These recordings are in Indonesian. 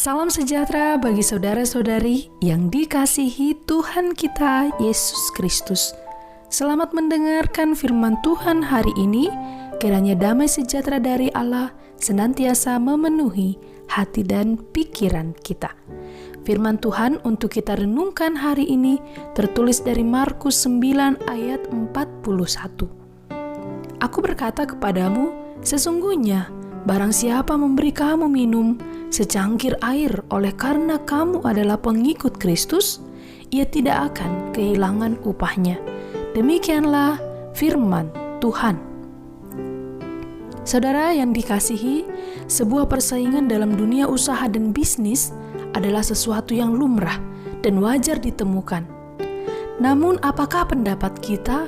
Salam sejahtera bagi saudara-saudari yang dikasihi Tuhan kita Yesus Kristus. Selamat mendengarkan firman Tuhan hari ini. Kiranya damai sejahtera dari Allah senantiasa memenuhi hati dan pikiran kita. Firman Tuhan untuk kita renungkan hari ini tertulis dari Markus 9 ayat 41. Aku berkata kepadamu, sesungguhnya barang siapa memberi kamu minum secangkir air oleh karena kamu adalah pengikut Kristus, ia tidak akan kehilangan upahnya. Demikianlah firman Tuhan. Saudara yang dikasihi, sebuah persaingan dalam dunia usaha dan bisnis adalah sesuatu yang lumrah dan wajar ditemukan. Namun apakah pendapat kita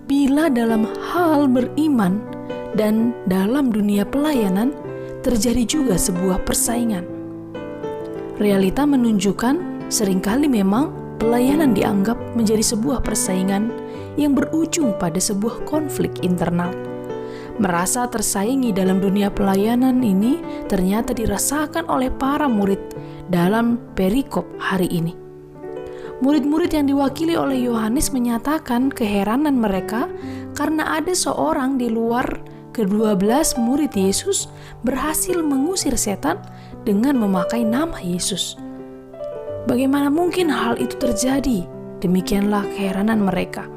bila dalam hal beriman dan dalam dunia pelayanan terjadi juga sebuah persaingan? Realita menunjukkan seringkali memang pelayanan dianggap menjadi sebuah persaingan yang berujung pada sebuah konflik internal. Merasa tersaingi dalam dunia pelayanan ini ternyata dirasakan oleh para murid dalam perikop hari ini. Murid-murid yang diwakili oleh Yohanes menyatakan keheranan mereka karena ada seorang di luar ke-12 murid Yesus berhasil mengusir setan dengan memakai nama Yesus. Bagaimana mungkin hal itu terjadi? Demikianlah keheranan mereka.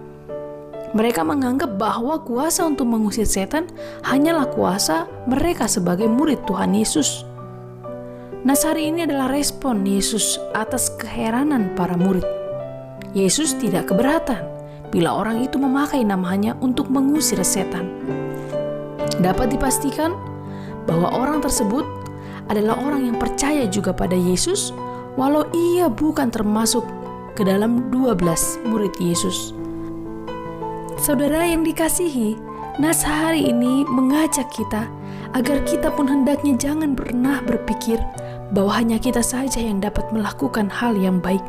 Mereka menganggap bahwa kuasa untuk mengusir setan hanyalah kuasa mereka sebagai murid Tuhan Yesus. Nas hari ini adalah respon Yesus atas keheranan para murid. Yesus tidak keberatan bila orang itu memakai namanya untuk mengusir setan. Dapat dipastikan bahwa orang tersebut adalah orang yang percaya juga pada Yesus, walau ia bukan termasuk ke dalam 12 murid Yesus. Saudara yang dikasihi, nas hari ini mengajak kita agar kita pun hendaknya jangan pernah berpikir bahwa hanya kita saja yang dapat melakukan hal yang baik.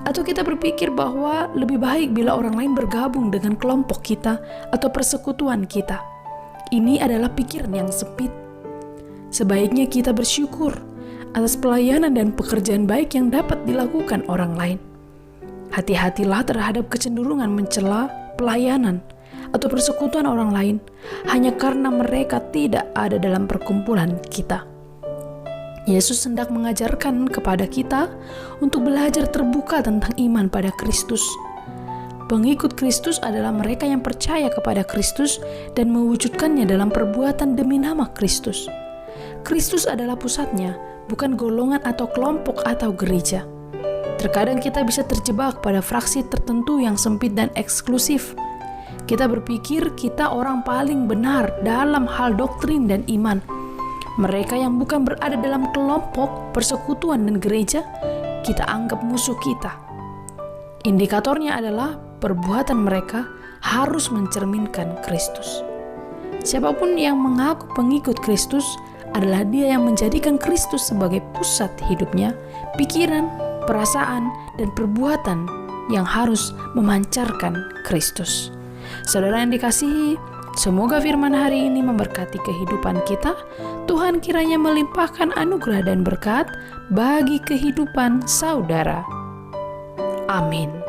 Atau kita berpikir bahwa lebih baik bila orang lain bergabung dengan kelompok kita atau persekutuan kita. Ini adalah pikiran yang sempit. Sebaiknya kita bersyukur atas pelayanan dan pekerjaan baik yang dapat dilakukan orang lain. Hati-hatilah terhadap kecenderungan mencela pelayanan atau persekutuan orang lain hanya karena mereka tidak ada dalam perkumpulan kita. Yesus hendak mengajarkan kepada kita untuk belajar terbuka tentang iman pada Kristus. Pengikut Kristus adalah mereka yang percaya kepada Kristus dan mewujudkannya dalam perbuatan demi nama Kristus. Kristus adalah pusatnya, bukan golongan atau kelompok atau gereja. Terkadang kita bisa terjebak pada fraksi tertentu yang sempit dan eksklusif. Kita berpikir kita orang paling benar dalam hal doktrin dan iman. Mereka yang bukan berada dalam kelompok, persekutuan, dan gereja, kita anggap musuh kita. Indikatornya adalah perbuatan mereka harus mencerminkan Kristus. Siapapun yang mengaku pengikut Kristus adalah dia yang menjadikan Kristus sebagai pusat hidupnya, pikiran, perasaan, dan perbuatan yang harus memancarkan Kristus. Saudara yang dikasihi, semoga firman hari ini memberkati kehidupan kita. Tuhan kiranya melimpahkan anugerah dan berkat bagi kehidupan saudara. Amin.